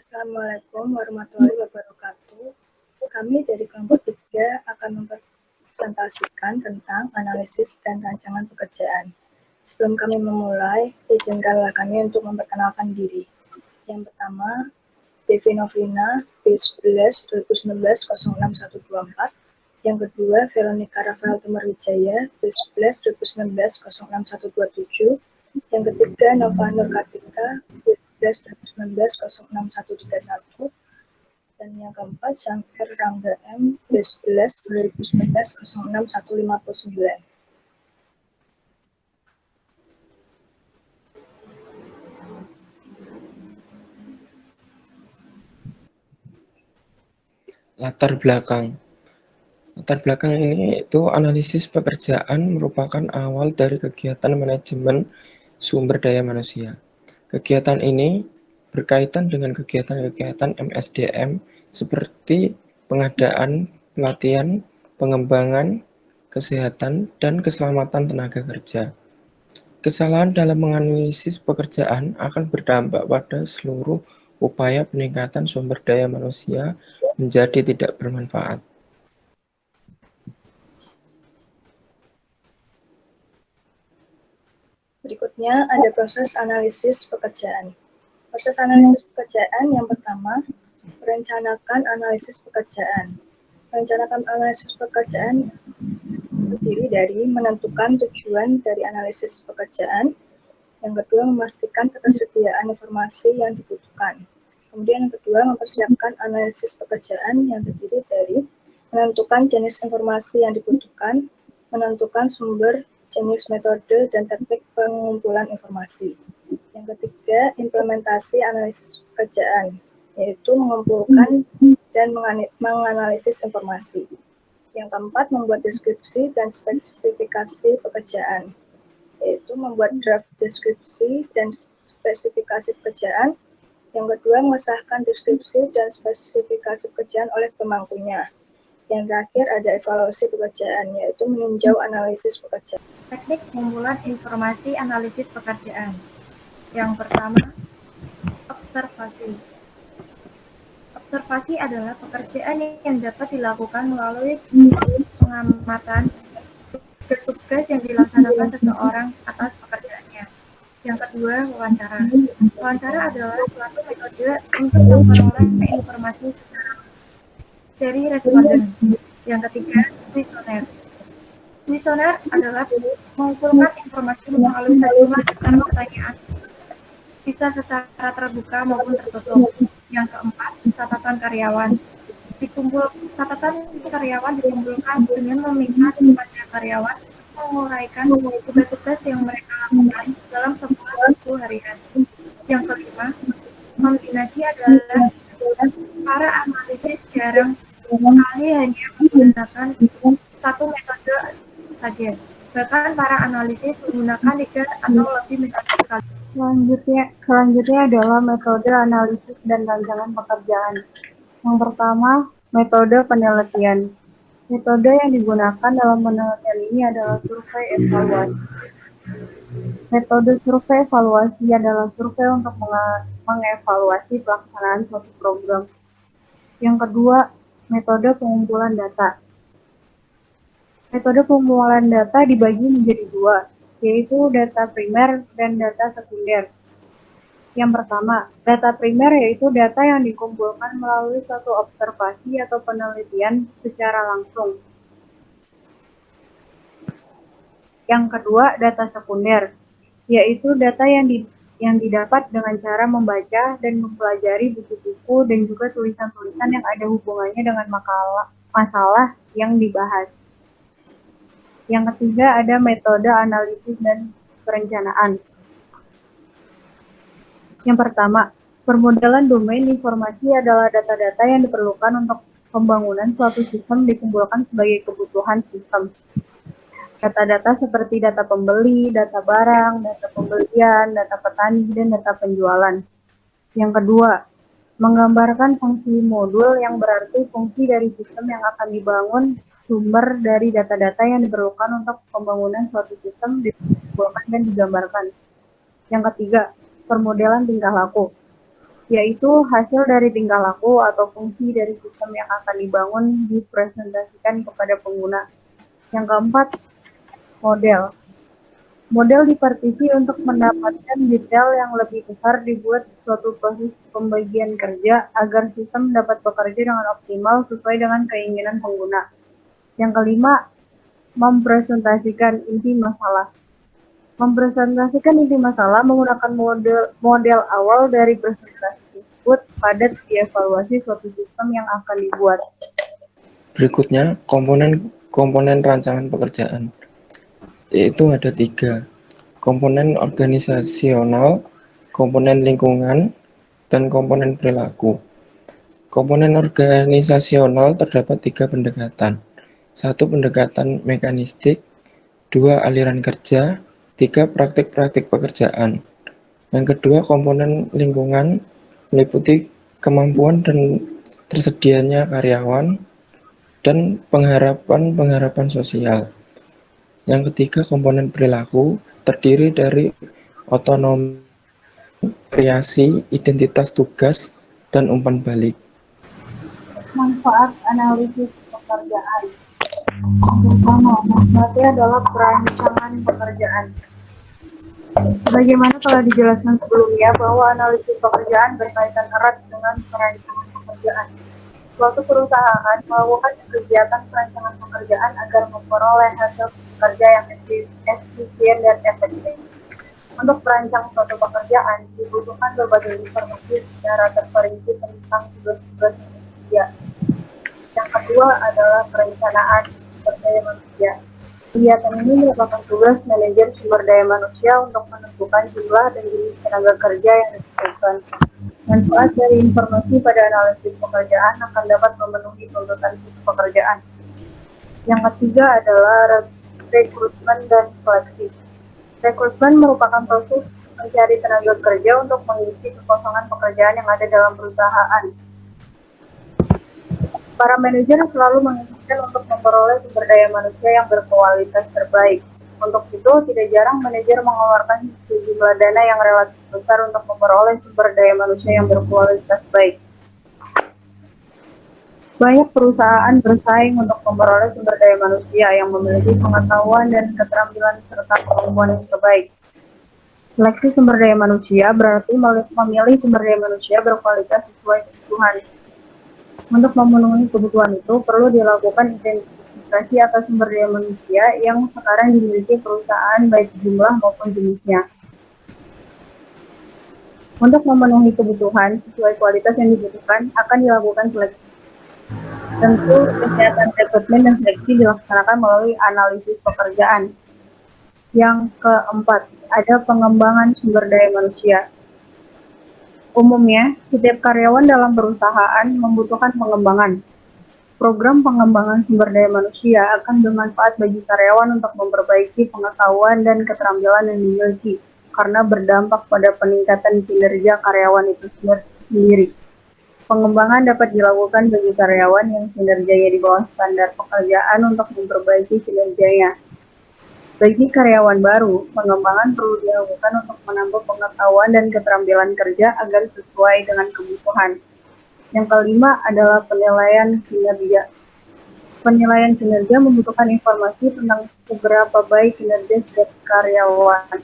Assalamualaikum warahmatullahi wabarakatuh. Kami dari kelompok 3 akan mempresentasikan tentang analisis dan rancangan pekerjaan. Sebelum kami memulai, izinkanlah kami untuk memperkenalkan diri. Yang pertama, Devi Novina, B11 2019 06124. Yang kedua, Veronica Rafael Tumarwijaya, B11 2019 06127. Yang ketiga, Nova Nur Kartika, B11 2019 06131. Dan yang keempat, Syangkir Rangga M, B11 2019 06159. Latar belakang ini itu analisis pekerjaan merupakan awal dari kegiatan manajemen sumber daya manusia. Kegiatan ini berkaitan dengan kegiatan-kegiatan MSDM seperti pengadaan, pelatihan, pengembangan, kesehatan, dan keselamatan tenaga kerja. Kesalahan dalam menganalisis pekerjaan akan berdampak pada seluruh upaya peningkatan sumber daya manusia menjadi tidak bermanfaat. Berikutnya ada proses analisis pekerjaan. Proses analisis pekerjaan yang pertama, merencanakan analisis pekerjaan. Merencanakan analisis pekerjaan terdiri dari menentukan tujuan dari analisis pekerjaan. Yang kedua, memastikan ketersediaan informasi yang dibutuhkan. Kemudian yang kedua, mempersiapkan analisis pekerjaan yang terdiri dari menentukan jenis informasi yang dibutuhkan, menentukan sumber, jenis metode, dan teknik pengumpulan informasi. Yang ketiga, implementasi analisis pekerjaan, yaitu mengumpulkan dan menganalisis informasi. Yang keempat, membuat deskripsi dan spesifikasi pekerjaan, yaitu membuat draft deskripsi dan spesifikasi pekerjaan. Yang kedua, mengesahkan deskripsi dan spesifikasi pekerjaan oleh pemangkunya. Yang terakhir ada evaluasi pekerjaan, yaitu meninjau analisis pekerjaan. Teknik pengumpulan informasi analisis pekerjaan. Yang pertama, observasi. Observasi adalah pekerjaan yang dapat dilakukan melalui pengamatan tugas yang dilaksanakan seseorang atas pekerjaannya. Yang kedua, wawancara. Wawancara adalah suatu metode untuk memperoleh informasi dari responden. Yang ketiga, kuesioner. Kuesioner adalah mengumpulkan informasi melalui sejumlah daftar pertanyaan, bisa secara terbuka maupun tertutup. Yang keempat, catatan karyawan. Catatan karyawan dikumpulkan dengan meminta kepada karyawan menguraikan tugas-tugas yang mereka lakukan dalam sebuah buku harian. Yang kelima, kombinasi adalah para analisis jarang sekali hanya menggunakan satu metode saja. Bahkan para analisis menggunakan 3 atau lebih metode sekali. Selanjutnya adalah metode analisis dan rancangan pekerjaan. Yang pertama, metode penelitian. Metode yang digunakan dalam penelitian ini adalah survei evaluasi. Metode survei evaluasi adalah survei untuk mengevaluasi pelaksanaan suatu program. Yang kedua, metode pengumpulan data. Metode pengumpulan data dibagi menjadi 2, yaitu data primer dan data sekunder. Yang pertama, data primer yaitu data yang dikumpulkan melalui suatu observasi atau penelitian secara langsung. Yang kedua, data sekunder, yaitu data yang didapat dengan cara membaca dan mempelajari buku-buku dan juga tulisan-tulisan yang ada hubungannya dengan masalah yang dibahas. Yang ketiga, ada metode analisis dan perencanaan. Yang pertama, permodalan domain informasi adalah data-data yang diperlukan untuk pembangunan suatu sistem dikumpulkan sebagai kebutuhan sistem. Data-data seperti data pembeli, data barang, data pembelian, data petani, dan data penjualan. Yang kedua, menggambarkan fungsi modul yang berarti fungsi dari sistem yang akan dibangun, sumber dari data-data yang diperlukan untuk pembangunan suatu sistem dikumpulkan dan digambarkan. Yang ketiga, permodelan tingkah laku, yaitu hasil dari tingkah laku atau fungsi dari sistem yang akan dibangun dipresentasikan kepada pengguna. Yang keempat, model. Model dipartisi untuk mendapatkan detail yang lebih besar dibuat suatu proses pembagian kerja agar sistem dapat bekerja dengan optimal sesuai dengan keinginan pengguna. Yang kelima, mempresentasikan inti masalah. Mempresentasikan inti masalah menggunakan model awal dari presentasi tersebut pada dievaluasi suatu sistem yang akan dibuat. Berikutnya, komponen rancangan pekerjaan, yaitu ada 3. Komponen organisasional, komponen lingkungan, dan komponen perilaku. Komponen organisasional terdapat 3 pendekatan. 1. Pendekatan mekanistik, 2. Aliran kerja, 3. Praktik-praktik pekerjaan. Yang kedua, komponen lingkungan meliputi kemampuan dan tersedianya karyawan dan pengharapan sosial. Yang ketiga, komponen perilaku terdiri dari otonomi, variasi, identitas tugas, dan umpan balik. Manfaat analisis pekerjaan. Pertama, manfaatnya adalah perancangan pekerjaan. Bagaimana telah dijelaskan sebelumnya bahwa analisis pekerjaan berkaitan erat dengan perancangan pekerjaan. Suatu perusahaan melakukan kegiatan perancangan pekerjaan agar memperoleh hasil kerja yang efisien dan efektif. Untuk merancang suatu pekerjaan, dibutuhkan berbagai informasi secara terperinci tentang tugas-tugas manusia. Yang kedua adalah perencanaan sumber daya manusia. Kegiatan ini merupakan tugas manajer sumber daya manusia untuk menentukan jumlah dan jenis tenaga kerja yang dibutuhkan. Manfaat dari informasi pada analisis pekerjaan akan dapat memenuhi tuntutan pekerjaan. Yang ketiga adalah rekrutmen dan seleksi. Rekrutmen merupakan proses mencari tenaga kerja untuk mengisi kekosongan pekerjaan yang ada dalam perusahaan. Para manajer selalu menginginkan untuk memperoleh sumber daya manusia yang berkualitas terbaik. Untuk itu, tidak jarang manajer mengeluarkan sejumlah dana yang relatif besar untuk memperoleh sumber daya manusia yang berkualitas baik. Banyak perusahaan bersaing untuk memperoleh sumber daya manusia yang memiliki pengetahuan dan keterampilan serta kemampuan yang terbaik. Seleksi sumber daya manusia berarti memilih sumber daya manusia berkualitas sesuai kebutuhan. Untuk memenuhi kebutuhan itu, perlu dilakukan identifikasi atas sumber daya manusia yang sekarang dimiliki perusahaan baik jumlah maupun jenisnya. Untuk memenuhi kebutuhan sesuai kualitas yang dibutuhkan, akan dilakukan seleksi. Tentu, kesehatan rekrutmen dan seleksi dilaksanakan melalui analisis pekerjaan. Yang keempat, ada pengembangan sumber daya manusia. Umumnya, setiap karyawan dalam perusahaan membutuhkan pengembangan. Program pengembangan sumber daya manusia akan bermanfaat bagi karyawan untuk memperbaiki pengetahuan dan keterampilan yang dimiliki, karena berdampak pada peningkatan kinerja karyawan itu sendiri. Pengembangan dapat dilakukan bagi karyawan yang kinerjanya di bawah standar pekerjaan untuk memperbaiki kinerjanya. Bagi karyawan baru, pengembangan perlu dilakukan untuk menambah pengetahuan dan keterampilan kerja agar sesuai dengan kebutuhan. Yang kelima adalah penilaian kinerja. Penilaian kinerja membutuhkan informasi tentang seberapa baik kinerja setiap karyawan.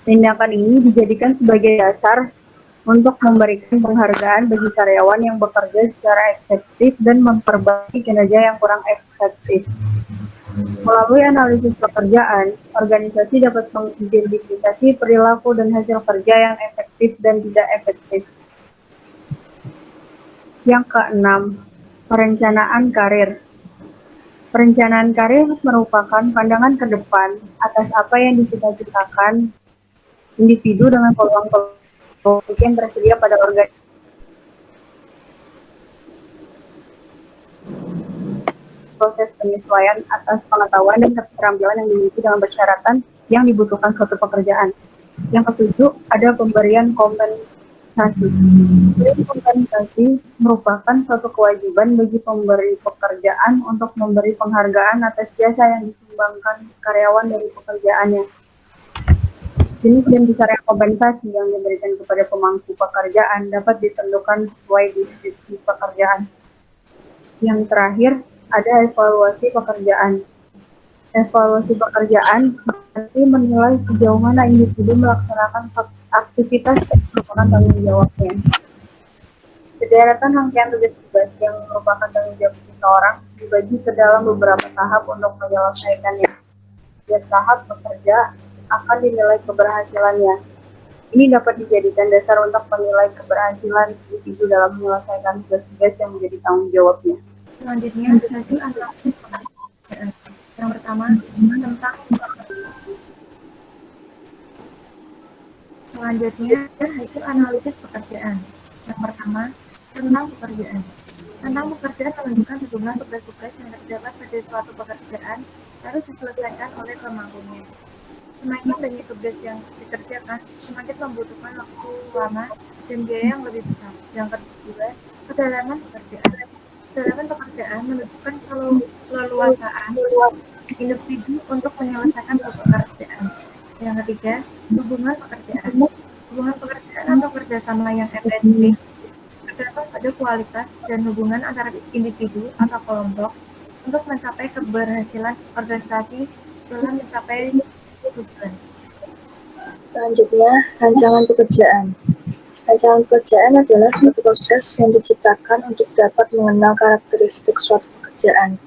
Tindakan ini dijadikan sebagai dasar untuk memberikan penghargaan bagi karyawan yang bekerja secara efektif dan memperbaiki kinerja yang kurang efektif. Melalui analisis pekerjaan, organisasi dapat mengidentifikasi perilaku dan hasil kerja yang efektif dan tidak efektif. Yang keenam, perencanaan karir. Perencanaan karir merupakan pandangan ke depan atas apa yang dicita-citakan individu dengan peluang-peluang yang tersedia pada organisasi. Proses penyesuaian atas pengetahuan dan keterampilan yang dimiliki dengan persyaratan yang dibutuhkan suatu pekerjaan. Yang ketujuh, ada pemberian kompensasi. Kompensasi merupakan suatu kewajiban bagi pemberi pekerjaan untuk memberi penghargaan atas jasa yang disumbangkan karyawan dari pekerjaannya. Jenis dan besar kompensasi yang diberikan kepada pemangku pekerjaan dapat ditentukan sesuai deskripsi pekerjaan. Yang terakhir, ada evaluasi pekerjaan. Evaluasi pekerjaan berarti menilai sejauh mana individu melaksanakan aktivitas yang merupakan tanggung jawabnya. Sederetan rangkaian tugas-tugas yang merupakan tanggung jawab seseorang dibagi ke dalam beberapa tahap untuk menyelesaikannya. Setiap tahap bekerja akan dinilai keberhasilannya. Ini dapat dijadikan dasar untuk menilai keberhasilan individu dalam menyelesaikan tugas-tugas yang menjadi tanggung jawabnya. Selanjutnya, hasil analisis pekerjaan. Yang pertama, tentang selanjutnya hasil analisis pekerjaan. Yang pertama, tentang pekerjaan. Tentang pekerjaan menunjukkan sejumlah tugas-tugas yang terdapat pada suatu pekerjaan harus diselesaikan oleh pemangkunya. Semakin banyak tugas yang dikerjakan, semakin membutuhkan waktu lama dan biaya yang lebih besar. Yang kedua, kedalaman pekerjaan. Kedalaman pekerjaan menunjukkan keleluasaan individu untuk menyelesaikan pekerjaan. Yang ketiga, hubungan pekerjaan. Hubungan pekerjaan atau kerjasama yang efektif terdapat pada kualitas dan hubungan antara individu atau kelompok untuk mencapai keberhasilan organisasi dalam mencapai tujuan. Selanjutnya, rancangan pekerjaan. Rancangan pekerjaan adalah suatu proses yang diciptakan untuk dapat mengenal karakteristik suatu pekerjaan.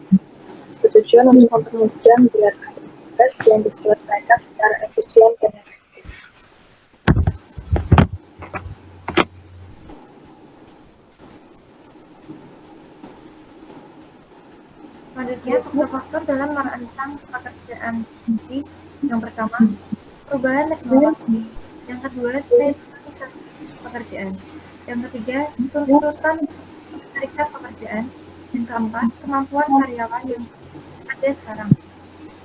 Bertujuan untuk mempermudah menjelaskan tugas yang diselesaikan secara efisien dan efektif. Selanjutnya, faktor-faktor dalam merancang pekerjaan. Yang pertama, perubahan teknologi. Yang kedua, spesialisasi pekerjaan. Yang ketiga, tuntutan serikat pekerjaan. Yang keempat, kemampuan karyawan yang ada sekarang.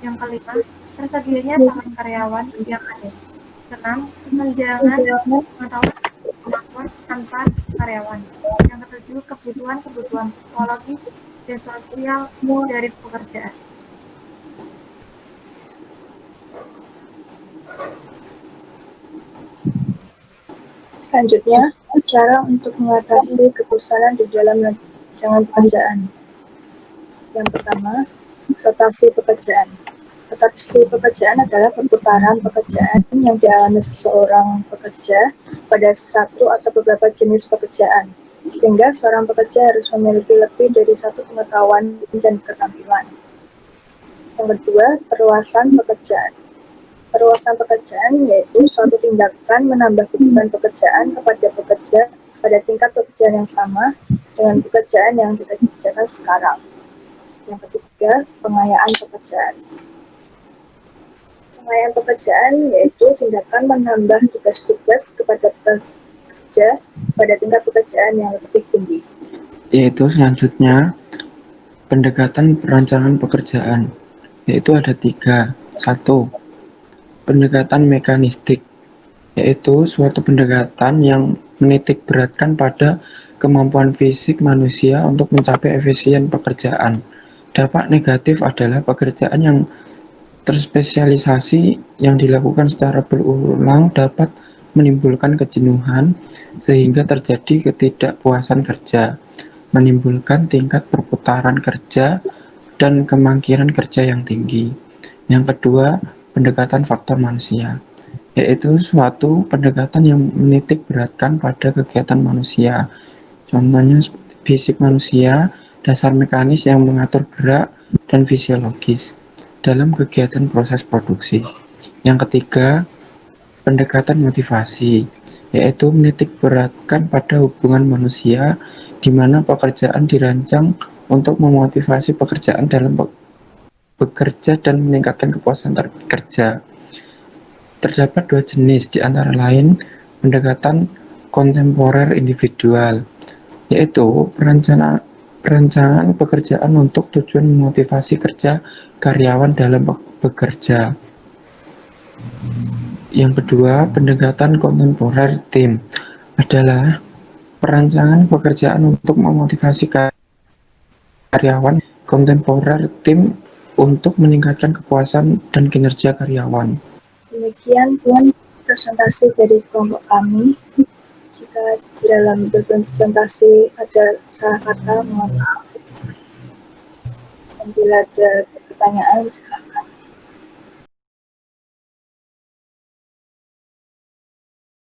Yang kelima, tersedianya calon karyawan yang ada. Keenam, tunjangan pengetahuan kemampuan antar karyawan. Yang ketujuh, kebutuhan psikologis dan sosial dari pekerjaan. Selanjutnya, cara untuk mengatasi kebosanan di dalam rancangan pekerjaan. Yang pertama, rotasi pekerjaan. Rotasi pekerjaan adalah perputaran pekerjaan yang dialami seseorang pekerja pada satu atau beberapa jenis pekerjaan, sehingga seorang pekerja harus memiliki lebih dari satu pengetahuan dan keterampilan. Yang kedua, perluasan pekerjaan. Perluasan pekerjaan yaitu suatu tindakan menambah beban pekerjaan kepada pekerja pada tingkat pekerjaan yang sama dengan pekerjaan yang kita kerjakan sekarang. Yang ketiga, pengayaan pekerjaan. Pengayaan pekerjaan yaitu tindakan menambah tugas-tugas kepada pekerja pada tingkat pekerjaan yang lebih tinggi. Yaitu selanjutnya pendekatan perancangan pekerjaan, yaitu ada 3. 1. Pendekatan mekanistik, yaitu suatu pendekatan yang menitik beratkan pada kemampuan fisik manusia untuk mencapai efisien pekerjaan. Dampak negatif adalah pekerjaan yang terspesialisasi yang dilakukan secara berulang dapat menimbulkan kejenuhan sehingga terjadi ketidakpuasan kerja, menimbulkan tingkat perputaran kerja dan kemangkiran kerja yang tinggi. Yang kedua, pendekatan faktor manusia, yaitu suatu pendekatan yang menitik beratkan pada kegiatan manusia. Contohnya fisik manusia, dasar mekanis yang mengatur gerak dan fisiologis dalam kegiatan proses produksi. Yang ketiga, pendekatan motivasi, yaitu menitik beratkan pada hubungan manusia di mana pekerjaan dirancang untuk memotivasi pekerjaan dalam bekerja dan meningkatkan kepuasan kerja. Terdapat 2 jenis, di antara lain pendekatan kontemporer individual, yaitu perancangan pekerjaan untuk tujuan memotivasi kerja karyawan dalam bekerja. Yang kedua, pendekatan kontemporer tim adalah perancangan pekerjaan untuk memotivasi karyawan kontemporer tim untuk meningkatkan kepuasan dan kinerja karyawan. Demikian presentasi dari kelompok kami. Jika di dalam berpresentasi ada salah kata, mohon maaf. Dan bila ada pertanyaan, silakan.